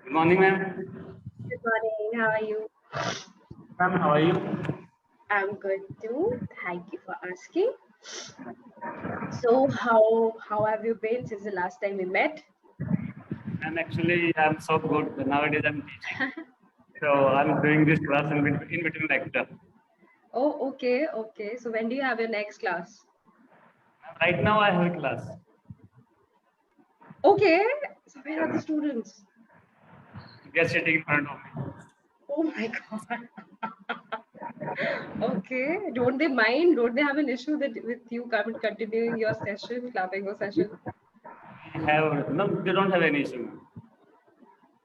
Good morning, ma'am. Good morning. How are you? Ma'am, how are you? I'm good too. Thank you for asking. So, how have you been since the last time we met? I'm so good. Nowadays, I'm teaching. So I'm doing this class in between lecture. Oh, okay, okay. So, when do you have your next class? Right now, I have a class. Okay. So, where are the students? They are sitting in front of me. Oh my God. Okay. Don't they mind? Don't they have an issue that with you continuing your session, Clapingo session? They don't have any issue.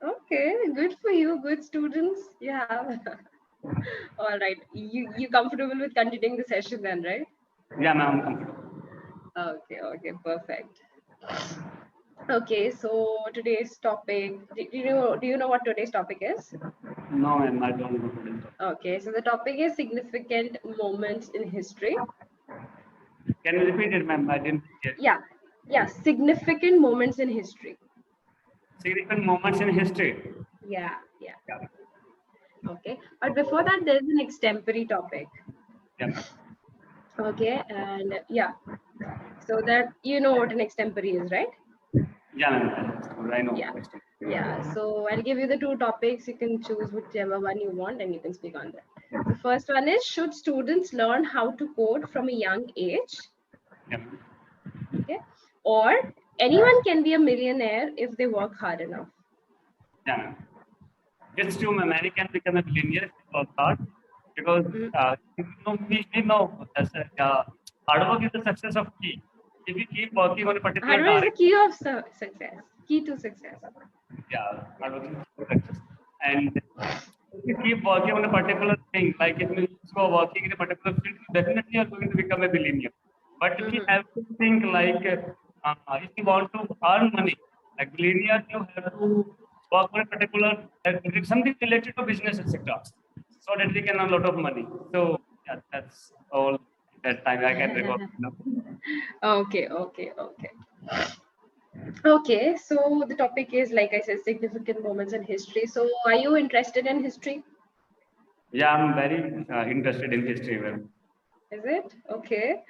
Okay, good for you. Good students. You have. All right. You comfortable with continuing the session then, right? Yeah, ma'am, I'm comfortable. Okay, okay, perfect. Okay, so today's topic, do you know what today's topic is? No, ma'am, I don't know today's topic. Okay, so the topic is significant moments in history. Can you repeat it, ma'am? I didn't get Yeah, yeah, significant moments in history. significant moments in history. Yeah, yeah. Yeah, Okay, but before that, there's an extempore topic. yeah, ma'am. Okay, and yeah, so that you know what an extempore is, right? Yeah, ma'am. I know. Yeah, yeah. So I'll give you the two topics. You can choose whichever one you want, and you can speak on that. The first one is: should students learn how to code from a young age? Yeah, ma'am. Okay, or anyone can be a millionaire if they work hard enough. Yeah, ma'am. It's true, ma'am. Many can become a billionaire if they work hard because Mhm. we know that hard work is the success of key. If we keep working on a Hard particular work is the target, key of success. Key to success. yeah, hard work is the success. And if you keep working on a particular thing, like if you go working in a particular field, you definitely are going to become a billionaire. But if you Mm-hmm. have to think like if you want to earn money, like billionaire, you have to work on a particular something related to business, etc. So that we can earn a lot of money. So yeah, that's all that time I can recall. Okay, okay, okay. Okay, so the topic is, like I said, significant moments in history. So, are you interested in history? Yeah, I'm very interested in history. Well, Is it? Okay.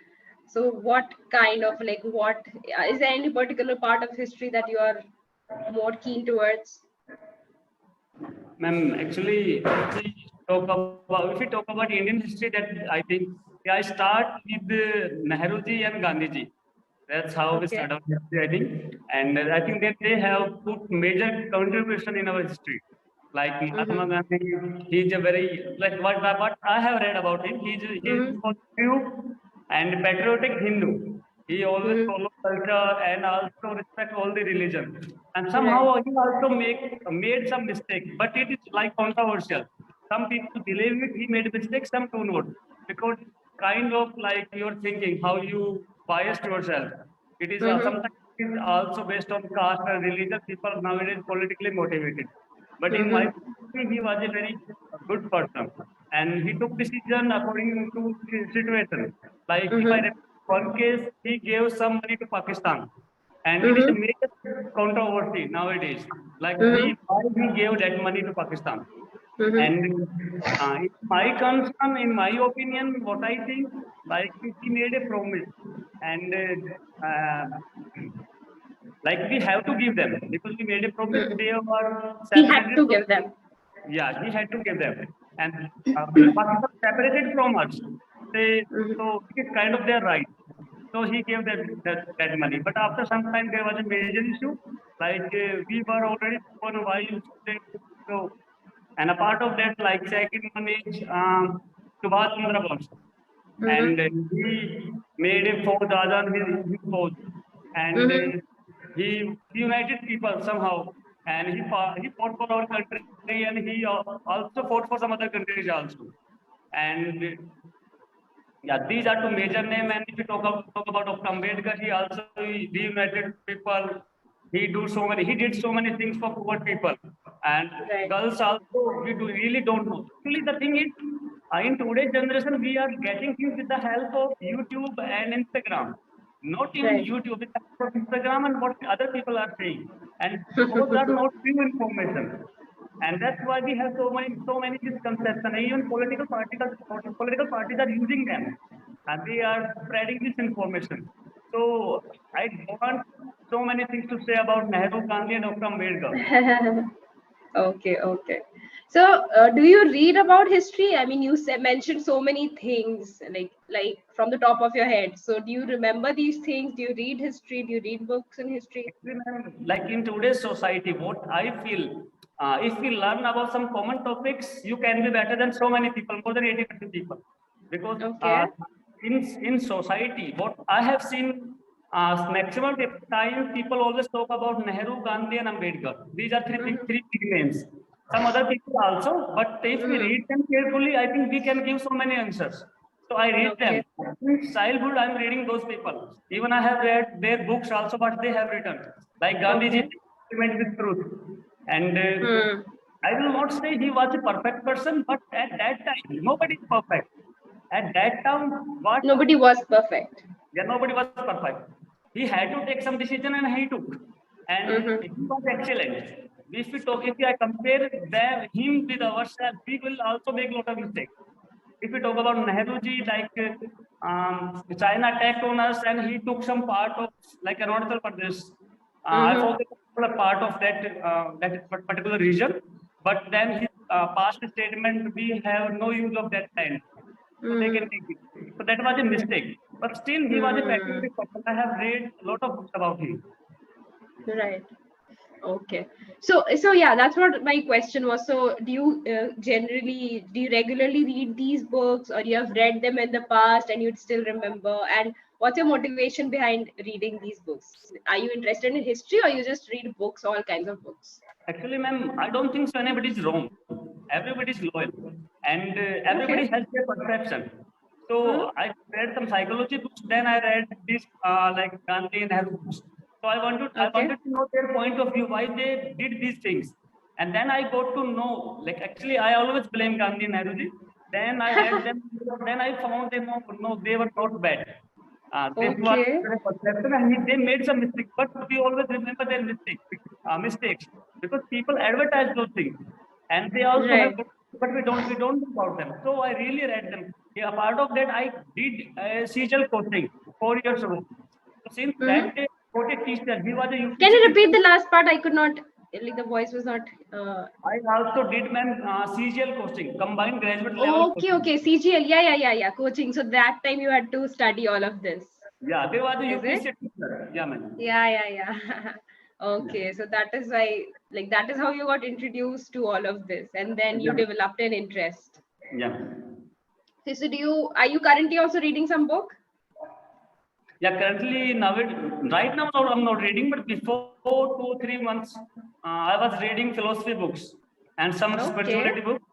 So, what kind of what is there any particular part of history that you are more keen towards? ma'am, actually, if we talk about Indian history, that I think I start with Nehru ji and Gandhi ji. That's how we Okay. start our history, I think. And I think that they have put major contribution in our history. Like Mahatma Mm-hmm. Gandhi, he's a very like what I have read about him. He's Mm-hmm. was true and patriotic Hindu. He always Mm-hmm. follow culture and also respect all the religion. And Right. somehow he also made some mistake, but it is like controversial. Some people believe it, he made mistakes, some do not. Because it's kind of like you're thinking how you biased yourself. It is Mm-hmm. sometimes it is also based on caste and religion. People nowadays politically motivated. But in my Mm-hmm. opinion, he was a very good person, and he took decision according to situation. Like if I Mm-hmm. remember one case, he gave some money to Pakistan, and it is a Mm-hmm. major controversy nowadays. Like Mm-hmm. why he gave that money to Pakistan. Mm-hmm. And in my concern, in my opinion, what I think, like he made a promise, and like we have to give them because we made a promise. Mm-hmm. They were He had separated to from. give them. Yeah, he had to give them, and Pakistan separated from us. They Mm-hmm. so it is kind of their right. So he gave them that money. But after some time, there was a major issue. Like we were already spoken why you should so. And a part of that, like second one is Subhash Chandra Bose, and Mm-hmm. he made a fort Azad his fort, and Mm-hmm. he united people somehow, and he fought for our country, and he also fought for some other countries also, and yeah, these are two major names. And if you talk about Dr. Ambedkar, he also reunited people. He did so many things for poor people. And Right. girls also, really don't know. Actually, the thing is, in today's generation, we are getting things with the help of YouTube and Instagram. Not even Right. YouTube, with the help of Instagram and what other people are saying. and those are not true information. And that's why we have so many misconceptions. Even political parties are using them, and they are spreading this information. So I want so many things to say about Nehru, Gandhi, and Dr. Ambedkar. Okay, okay. So, do you read about history? I mean, you mentioned so many things, like from the top of your head. So, do you remember these things? Do you read history? Do you read books in history? Actually, ma'am, like in today's society, what I feel, if we learn about some common topics, you can be better than so many people, more than 80% people. Because Okay. in society, what I have seen, maximum time people always talk about Nehru, Gandhi, and Ambedkar. These are Mm-hmm. three big names. Some other people also, but if we Mm-hmm. read them carefully, I think we can give so many answers. So I read them. Okay. Since childhood, I'm reading those people. Even I have read their books also, what they have written. Like Gandhiji, Okay. Experiment with Truth. And Hmm. I will not say he was a perfect person, but at that time, nobody is perfect. At that time, what Nobody was perfect. yeah, nobody was perfect. He had to take some decision and he took. And Mm-hmm. he was excellent. If I compare him with ourselves, we will also make a lot of mistakes. If we talk about Nehruji, like China attacked on us and he took some part of like Arunachal Pradesh. I Mm-hmm. forget the part of that particular region, but then his past statement, we have no use of that land. So they can Mm-hmm. take it. So that was a mistake. But still, he was a Hmm. patriotic person. I have read a lot of books about him. Right. Okay. So yeah, that's what my question was. So, do you regularly read these books, or you have read them in the past and you'd still remember? And what's your motivation behind reading these books? Are you interested in history, or you just read books, all kinds of books? Actually, ma'am, I don't think so. Anybody is wrong. Everybody is loyal, and Okay. everybody has their perception. Hmm. So I read some psychology books. Then I read this like Gandhi and Nehru books. So I Okay. wanted to know their point of view, why they did these things. And then I got to know, like actually, I always blame Gandhi and Nehruji. Then I read them. Then I found them. No, they were not bad. This was Okay. their perception, and they made some mistakes. But we always remember their mistakes because people advertise those things, and they also have. Right. But we don't know about them. So I really read them. Yeah, a part of that I did CGL coaching 4 years ago. So since Hmm. that day, I got a teacher. He was a Can UPC you repeat teacher. the last part? I could not. Like the voice was not. I also did ma'am CGL coaching, combined graduate level Okay. coaching. Okay. CGL. Yeah. Yeah. Yeah. Yeah. Coaching. So that time you had to study all of this. Yeah, they was a Is it? UPC teacher. Yeah, ma'am. Yeah, yeah, yeah. Yeah, Okay, so that is why, like, that is how you got introduced to all of this, and then you yeah, developed an interest. yeah. So, are you currently also reading some book? Yeah, currently right now I'm not reading, but before 2 3 months, I was reading philosophy books and some Okay, spirituality books.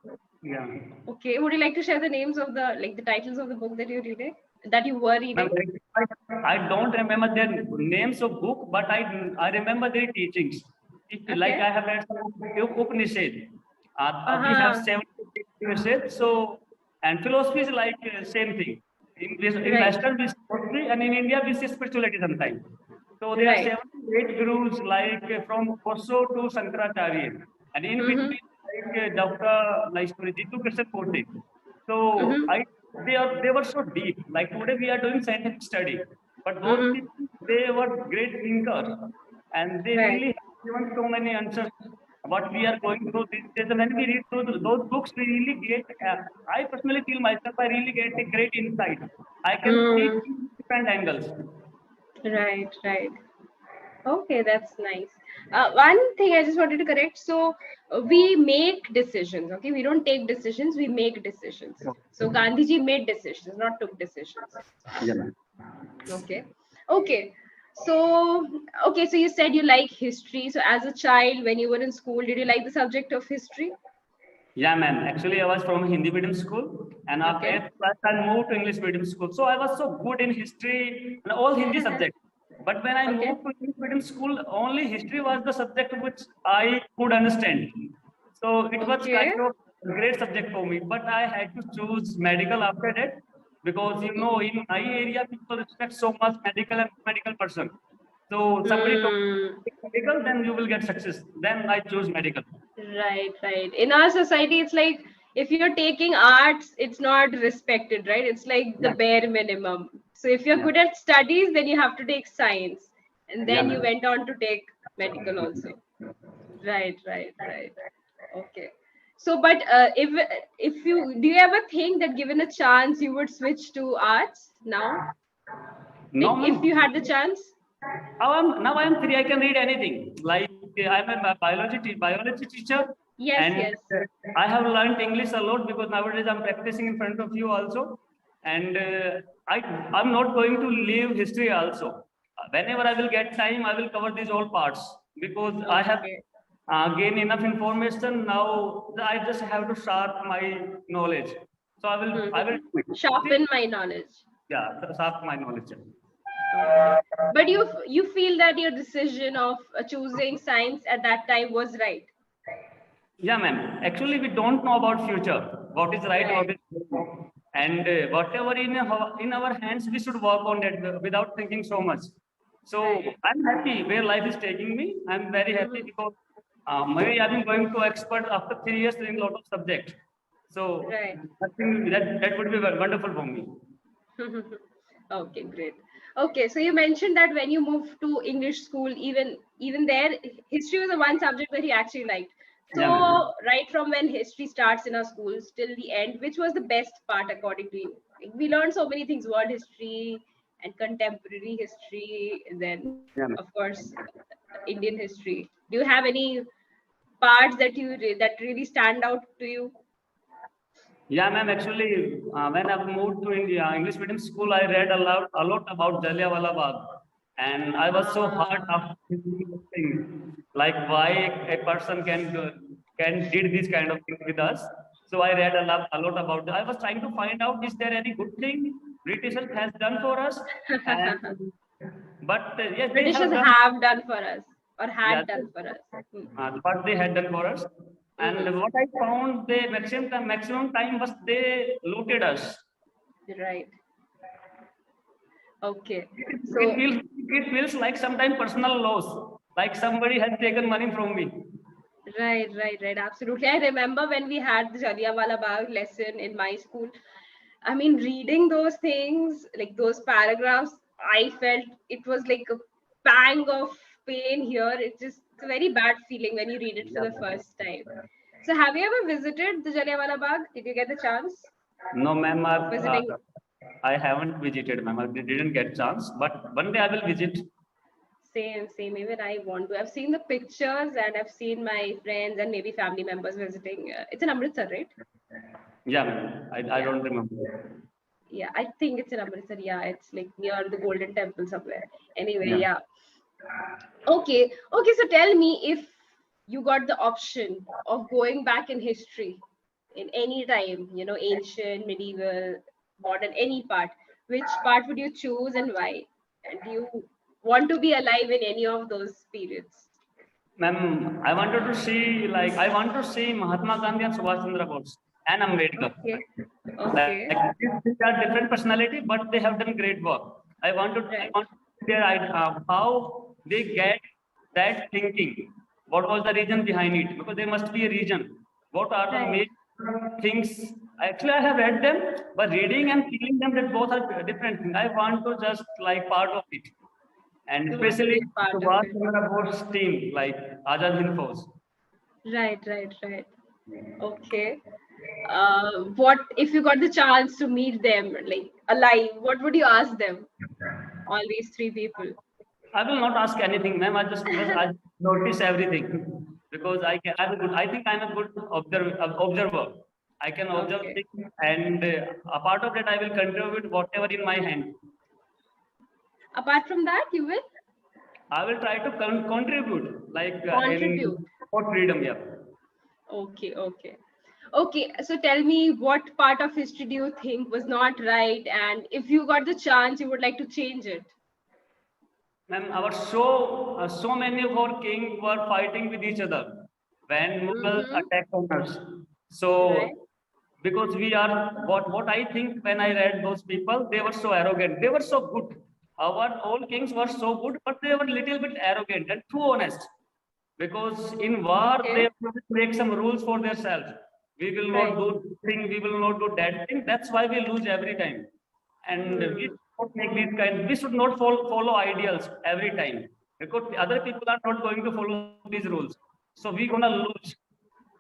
Yeah, okay. Would you like to share the names of the titles of the book that you're reading, that you were ma'am, reading? I don't remember their names of book, but I remember their teachings. If like Okay. I have read some Upanishad, we have Uh-huh. 70 Upanishads. So and philosophy is like same thing. In Right, Western we say philosophy, and in India we say spirituality sometimes. So there are right. 78 gurus like from Osho to Shankaracharya, and in Mm-hmm. between like Dr. like Jitu Krishna Murti. So Mm-hmm. they were so deep. Like today we are doing scientific study, but those Mm-hmm. people they were great thinkers, and they Right. really have given so many answers. What we are going through these days, and when we read through those books, we really get. I personally feel myself, I really get a great insight. I can see Mm. different angles. Right, right. Okay, that's nice. One thing I just wanted to correct. So we make decisions. Okay, we don't take decisions. We make decisions. So Gandhiji made decisions, not took decisions. Yeah, man. Okay. Okay. So okay. So you said you like history. So as a child, when you were in school, did you like the subject of history? Yeah, man. Actually, I was from a Hindi medium school, and after Okay. 8th class, I moved to English medium school. So I was so good in history and all Hindi subjects. But when I Okay. moved to English medium school, only history was the subject which I could understand. So it was Okay. kind of a great subject for me. But I had to choose medical after that because Mm-hmm. in my area people respect so much medical and medical person. So somebody told Hmm. me medical, then you will get success. Then I choose medical. Right, right. In our society, it's like if you're taking arts, it's not respected, right? It's like the Yeah, bare minimum. So if you're yeah, good at studies, then you have to take science. And yeah, then you ma'am. went on to take medical also. Right, right, right. Okay. So, but if you do you ever think that given a chance you would switch to arts now? No, Like if you ma'am. had the chance? Now I am free. I can read anything. Like I'm a biology teacher, Yes, and yes. I have learned English a lot because nowadays I'm practicing in front of you also, and I'm not going to leave history also. Whenever I will get time, I will cover these all parts because I have Okay. gained enough information. Now I just have to sharpen my knowledge. So I will Mm-hmm. do it. See, Sharpen my knowledge. yeah, sharpen my knowledge. Okay. But you feel that your decision of choosing science at that time was right. Yeah, ma'am. Actually, we don't know about future. What is right, Right. what is wrong. And whatever in our hands, we should work on that without thinking so much. So Right. I'm happy where life is taking me. I'm very happy Mm-hmm. because maybe I've been going to expert after 3 years in a lot of subjects. So Right. I think that would be wonderful for me. Okay, great. Okay, so you mentioned that when you moved to English school, even there, history was the one subject that you actually liked. So Yeah, ma'am. right from when history starts in our schools till the end, which was the best part according to you? Like, we learned so many things: world history and contemporary history, and then Yeah, ma'am. of course Indian history. Do you have any parts that that really stand out to you? Yeah, ma'am. Actually, when I moved to India, English medium school, I read a lot about Jallianwala Bagh, and I was so hurt Ah, after thinking those things, like why a person can did this kind of thing with us. So I read a lot about that. I was trying to find out is there any good thing Britishers has done for us, and but yes, they Britishers have done. have done for us or Yeah, had done for us. Hmm. what they had done for us. And Mm-hmm. what I found, the maximum time was they looted us. Right. Okay. It So feels it feels like sometimes personal loss, like somebody has taken money from me. right, right, right. Absolutely. I remember when we had the Jallianwala Bagh lesson in my school. I mean, reading those things, like those paragraphs, I felt it was like a pang of pain here. It's a very bad feeling when you read it for Yeah. the first time. So, have you ever visited the Jallianwala Bagh? Did you get the chance No, ma'am, of visiting? I haven't visited, ma'am. I didn't get chance, but one day I will visit. Same, same. Even I want to. I've seen the pictures and I've seen my friends and maybe family members visiting. It's in Amritsar, right? Yeah, ma'am. I Yeah, don't remember. yeah. I think it's in Amritsar. Yeah, it's like near the Golden Temple somewhere. Anyway, Yeah. yeah. Okay, okay. So tell me, if you got the option of going back in history in any time, ancient, medieval, modern, any part, which part would you choose and why? And do you want to be alive in any of those periods? Ma'am, I wanted to see, like, I want to see Mahatma Gandhi and Subhash Chandra Bose and Ambedkar. Okay, Like, okay, these are different personality, but they have done great work. I right, want to see how they get that thinking. What was the reason behind it? Because there must be a reason. What are the right. main things? Actually, I have read them, but reading and feeling them, that both are different things. I want to just like part of it, and You want to be especially a part of Subhash it. Chandra Bose team, like Azad Hind Fauj. Right, right, right. Okay. What if you got the chance to meet them, like alive? What would you ask them? All these three people. I will not ask anything, ma'am. I notice everything because I'm a good. I think I'm a good observer. I can observe Okay. things, and a part of that, I will contribute whatever in my hand. Apart from that, you will I will try to contribute, like in contribute. for freedom. Yeah, Okay, okay. Okay, so tell me what part of history do you think was not right, and if you got the chance, you would like to change it? ma'am. So many of our kings were fighting with each other when Mughals Mm-hmm. attacked on us. So Right. because we are what I think when I read those people, they were so arrogant. They were so good. our old kings were so good, but they were little bit arrogant and too honest. Because in war, Okay. they make some rules for themselves. We will not Right. do this thing, we will not do that thing. That's why we lose every time. And we should not make these kind, we should not follow ideals every time. Because other people are not going to follow these rules. So we're gonna lose.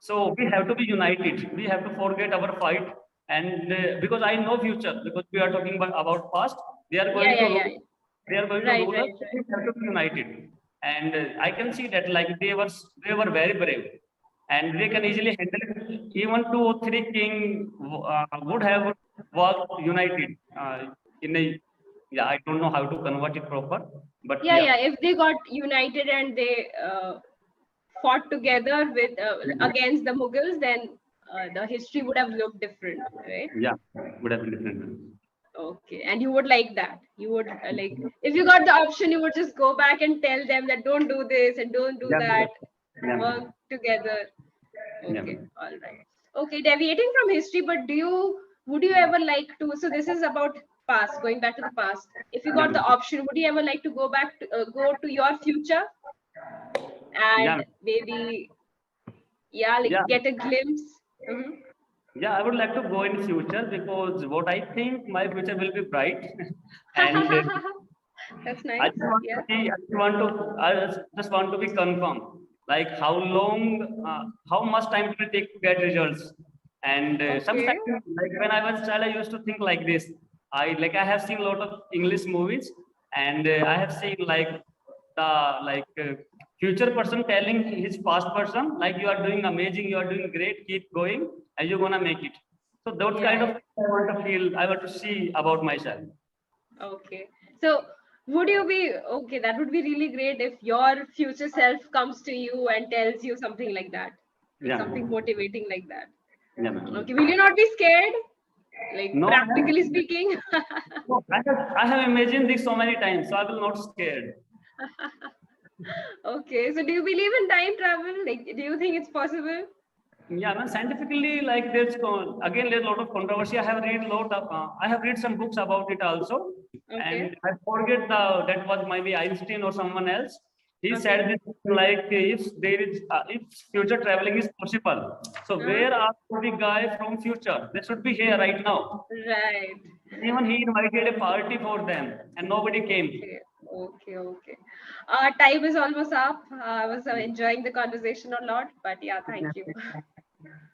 So we have to be united. We have to forget our fight. And because I know future, because we are talking about past, they are Yeah, going to yeah, rule. yeah. They are going to Right, rule us. right, We right. have to be united. And I can see that like they were very brave, and they can easily handle it. Even two or three king would have worked united in a, yeah, I don't know how to convert it proper, but Yeah, yeah. yeah. If they got united and they fought together with against the Mughals, then the history would have looked different, right? Yeah, would have been different. Okay, and you would like that. You would like if you got the option, you would just go back and tell them that don't do this and don't do Yeah, that. yeah, Work together. yeah, Okay, all right. Okay, deviating from history, but would you ever like to? So this is about past, going back to the past. If you got yeah, the option, would you ever like to go to your future yeah, and maybe, yeah, like yeah. get a glimpse? Mhm. Yeah, I would like to go in future because what I think my future will be bright, and That's I nice. just want to Yeah. be, I just want to be confirmed, like how much time it will take to get results. And Okay. sometimes, like when I was child, I used to think like this. I have seen a lot of English movies, and I have seen the future person telling his past person, like you are doing amazing, you are doing great, keep going, and you're gonna make it. So those kind Yeah, of yeah. things I want to feel, I want to see about myself. Okay. So would you be okay? That would be really great if your future self comes to you and tells you something like Yeah, something motivating like that. yeah, man. Okay. Will you not be scared? Like No, practically speaking. no, I have imagined this so many times, so I will not scared. Okay. So do you believe in time travel? Like, do you think it's possible? Yeah, man, scientifically, like again, there's a lot of controversy. I have read some books about it also, Okay. and I forget that was maybe Einstein or someone else. He Okay. said this like if future traveling is possible, so Uh-huh. where are the guy from future? They should be here right now. Right. Even he invited a party for them, and nobody came. Okay. Okay. Okay. Time is almost up. I was enjoying the conversation a lot, but yeah, thank you.